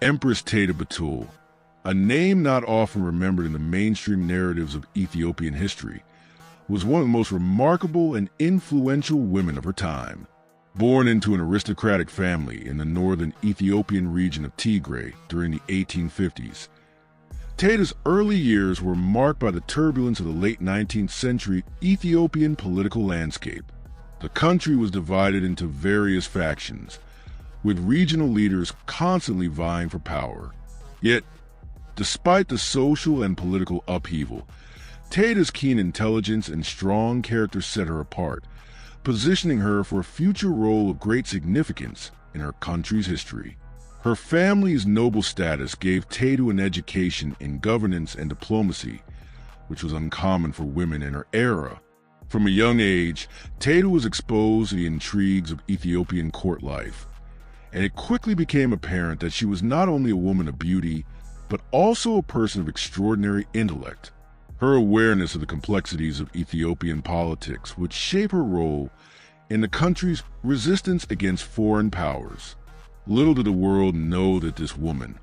Empress Taytu Betul, a name not often remembered in the mainstream narratives of Ethiopian history, was one of the most remarkable and influential women of her time. Born into an aristocratic family in the northern Ethiopian region of Tigray during the 1850s, Taytu's early years were marked by the turbulence of the late 19th century Ethiopian political landscape. The country was divided into various factions, with regional leaders constantly vying for power. Yet, despite the social and political upheaval, Taytu's keen intelligence and strong character set her apart, positioning her for a future role of great significance in her country's history. Her family's noble status gave Taytu an education in governance and diplomacy, which was uncommon for women in her era. From a young age, Taytu was exposed to the intrigues of Ethiopian court life, and it quickly became apparent that she was not only a woman of beauty, but also a person of extraordinary intellect. Her awareness of the complexities of Ethiopian politics would shape her role in the country's resistance against foreign powers. Little did the world know that this woman,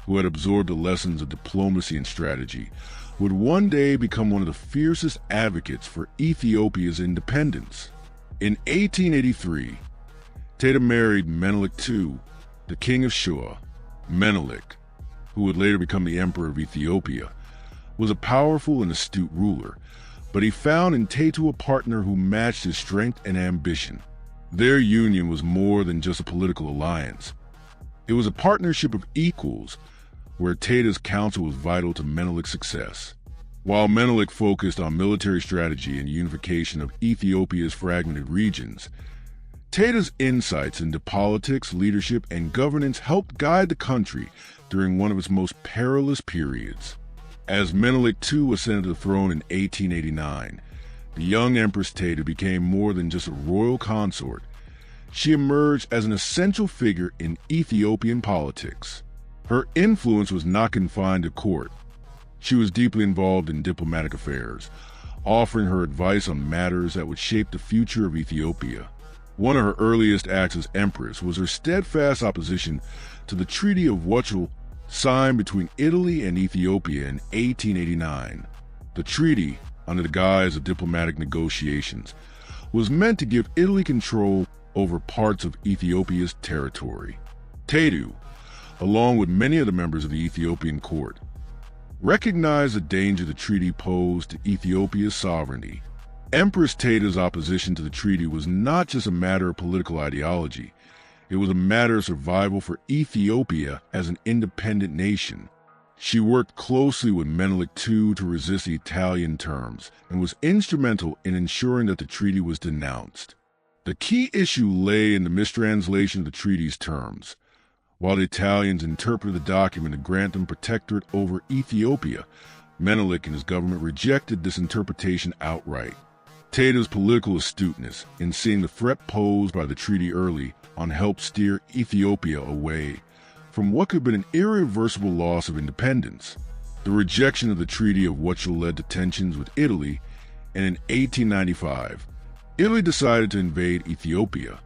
who had absorbed the lessons of diplomacy and strategy, would one day become one of the fiercest advocates for Ethiopia's independence. In 1883, Taytu married Menelik II, the king of Shua. Menelik, who would later become the Emperor of Ethiopia, was a powerful and astute ruler, but he found in Taytu a partner who matched his strength and ambition. Their union was more than just a political alliance. It was a partnership of equals, where Taytu's counsel was vital to Menelik's success. While Menelik focused on military strategy and unification of Ethiopia's fragmented regions, Taytu's insights into politics, leadership, and governance helped guide the country during one of its most perilous periods. As Menelik II ascended the throne in 1889, the young Empress Taytu became more than just a royal consort. She emerged as an essential figure in Ethiopian politics. Her influence was not confined to court. She was deeply involved in diplomatic affairs, offering her advice on matters that would shape the future of Ethiopia. One of her earliest acts as empress was her steadfast opposition to the Treaty of Wuchel signed between Italy and Ethiopia in 1889. The treaty, under the guise of diplomatic negotiations, was meant to give Italy control over parts of Ethiopia's territory. Taytu, along with many of the members of the Ethiopian court, recognized the danger the treaty posed to Ethiopia's sovereignty. Empress Taytu's opposition to the treaty was not just a matter of political ideology. It was a matter of survival for Ethiopia as an independent nation. She worked closely with Menelik II to resist the Italian terms and was instrumental in ensuring that the treaty was denounced. The key issue lay in the mistranslation of the treaty's terms. While the Italians interpreted the document to grant them protectorate over Ethiopia, Menelik and his government rejected this interpretation outright. Taytu's political astuteness in seeing the threat posed by the treaty early on helped steer Ethiopia away from what could have been an irreversible loss of independence. The rejection of the Treaty of Wuchel led to tensions with Italy, and in 1895, Italy decided to invade Ethiopia.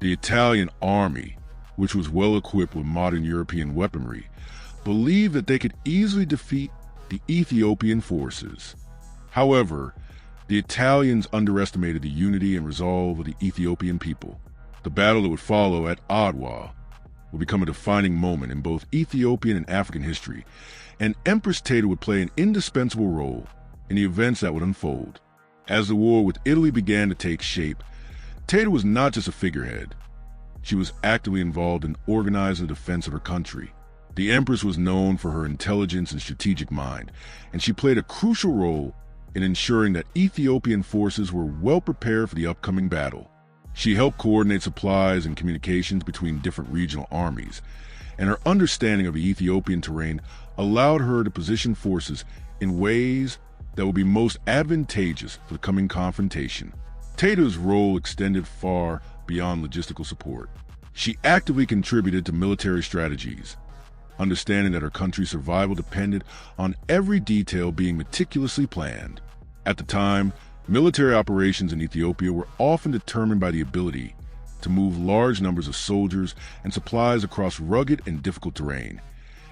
The Italian army, which was well equipped with modern European weaponry, believed that they could easily defeat the Ethiopian forces. However, the Italians underestimated the unity and resolve of the Ethiopian people. The battle that would follow at Adwa would become a defining moment in both Ethiopian and African history, and Empress Taytu would play an indispensable role in the events that would unfold. As the war with Italy began to take shape, Taytu was not just a figurehead. She was actively involved in organizing the defense of her country. The Empress was known for her intelligence and strategic mind, and she played a crucial role in ensuring that Ethiopian forces were well prepared for the upcoming battle. She helped coordinate supplies and communications between different regional armies, and her understanding of the Ethiopian terrain allowed her to position forces in ways that would be most advantageous for the coming confrontation. Taytu's role extended far beyond logistical support. She actively contributed to military strategies, understanding that her country's survival depended on every detail being meticulously planned. At the time, military operations in Ethiopia were often determined by the ability to move large numbers of soldiers and supplies across rugged and difficult terrain.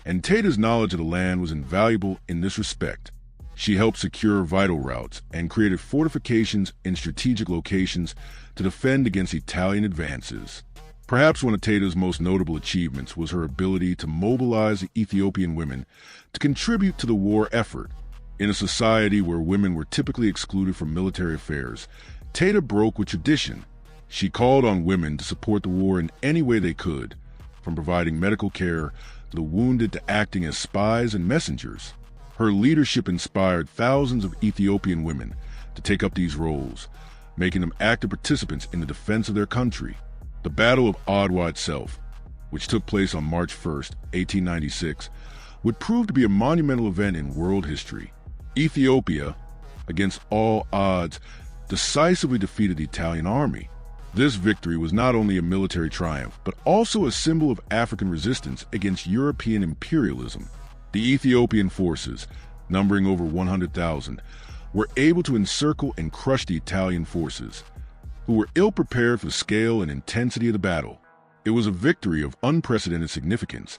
and Taytu's knowledge of the land was invaluable in this respect. She helped secure vital routes and created fortifications in strategic locations to defend against Italian advances. Perhaps one of Taytu's most notable achievements was her ability to mobilize the Ethiopian women to contribute to the war effort. In a society where women were typically excluded from military affairs, Taytu broke with tradition. She called on women to support the war in any way they could, from providing medical care to the wounded to acting as spies and messengers. Her leadership inspired thousands of Ethiopian women to take up these roles, making them active participants in the defense of their country. The Battle of Adwa itself, which took place on March 1, 1896, would prove to be a monumental event in world history. Ethiopia, against all odds, decisively defeated the Italian army. This victory was not only a military triumph, but also a symbol of African resistance against European imperialism. The Ethiopian forces, numbering over 100,000, were able to encircle and crush the Italian forces, who were ill-prepared for the scale and intensity of the battle. It was a victory of unprecedented significance,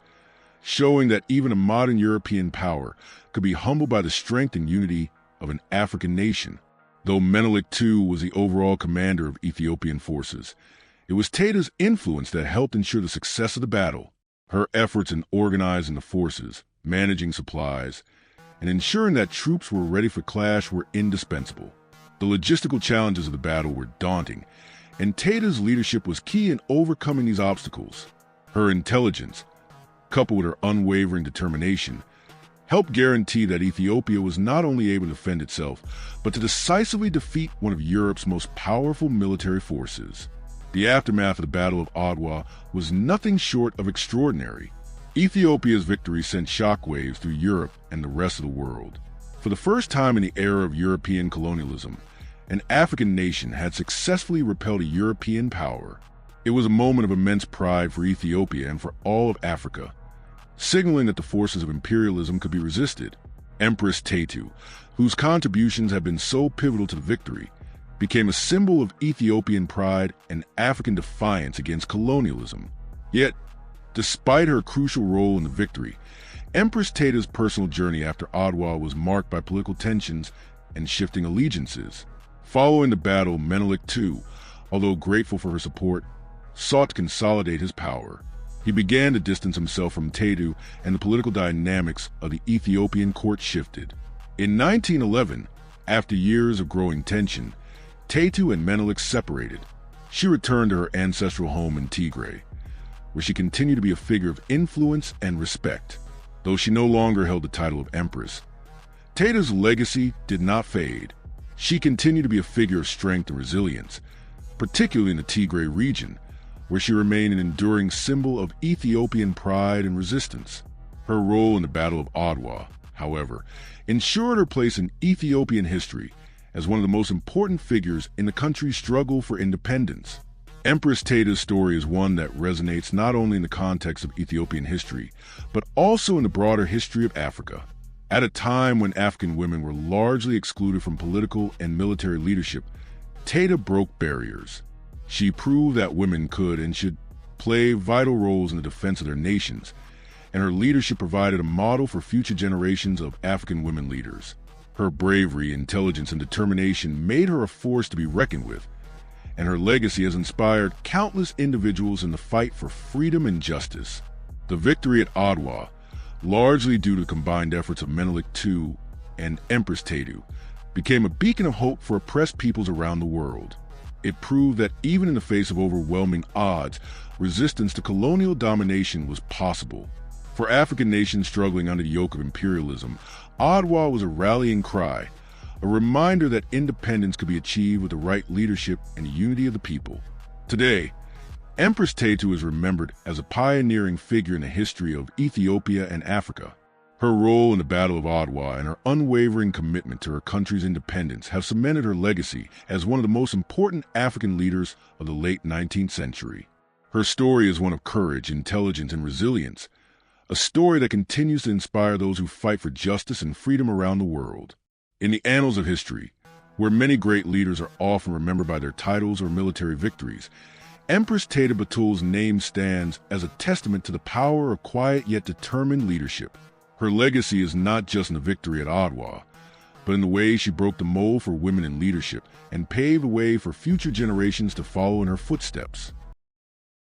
showing that even a modern European power could be humbled by the strength and unity of an African nation. Though Menelik II was the overall commander of Ethiopian forces, it was Taytu's influence that helped ensure the success of the battle. Her efforts in organizing the forces, managing supplies, and ensuring that troops were ready for clash were indispensable. The logistical challenges of the battle were daunting, and Taytu's leadership was key in overcoming these obstacles. Her intelligence, coupled with her unwavering determination, helped guarantee that Ethiopia was not only able to defend itself, but to decisively defeat one of Europe's most powerful military forces. The aftermath of the Battle of Adwa was nothing short of extraordinary. Ethiopia's victory sent shockwaves through Europe and the rest of the world. For the first time in the era of European colonialism, an African nation had successfully repelled a European power. It was a moment of immense pride for Ethiopia and for all of Africa, signaling that the forces of imperialism could be resisted. Empress Taytu, whose contributions had been so pivotal to the victory, became a symbol of Ethiopian pride and African defiance against colonialism. Yet, despite her crucial role in the victory, Empress Taytu's personal journey after Adwa was marked by political tensions and shifting allegiances. Following the battle, Menelik II, although grateful for her support, sought to consolidate his power. He began to distance himself from Taytu, and the political dynamics of the Ethiopian court shifted. In 1911, after years of growing tension, Taytu and Menelik separated. She returned to her ancestral home in Tigray, where she continued to be a figure of influence and respect. Though she no longer held the title of Empress, Taytu's legacy did not fade. She continued to be a figure of strength and resilience, particularly in the Tigray region, where she remained an enduring symbol of Ethiopian pride and resistance. Her role in the Battle of Adwa, however, ensured her place in Ethiopian history as one of the most important figures in the country's struggle for independence. Empress Taytu's story is one that resonates not only in the context of Ethiopian history, but also in the broader history of Africa. At a time when African women were largely excluded from political and military leadership, Taytu broke barriers. She proved that women could and should play vital roles in the defense of their nations, and her leadership provided a model for future generations of African women leaders. Her bravery, intelligence, and determination made her a force to be reckoned with, and her legacy has inspired countless individuals in the fight for freedom and justice. The victory at Adwa, largely due to the combined efforts of Menelik II and Empress Taytu, became a beacon of hope for oppressed peoples around the world. It proved that even in the face of overwhelming odds, resistance to colonial domination was possible. For African nations struggling under the yoke of imperialism, Adwa was a rallying cry, a reminder that independence could be achieved with the right leadership and unity of the people. Today, Empress Taytu is remembered as a pioneering figure in the history of Ethiopia and Africa. Her role in the Battle of Adwa and her unwavering commitment to her country's independence have cemented her legacy as one of the most important African leaders of the late 19th century. Her story is one of courage, intelligence, and resilience, a story that continues to inspire those who fight for justice and freedom around the world. In the annals of history, where many great leaders are often remembered by their titles or military victories, Empress Taytu Betul's name stands as a testament to the power of quiet yet determined leadership. Her legacy is not just in the victory at Adwa, but in the way she broke the mold for women in leadership and paved the way for future generations to follow in her footsteps.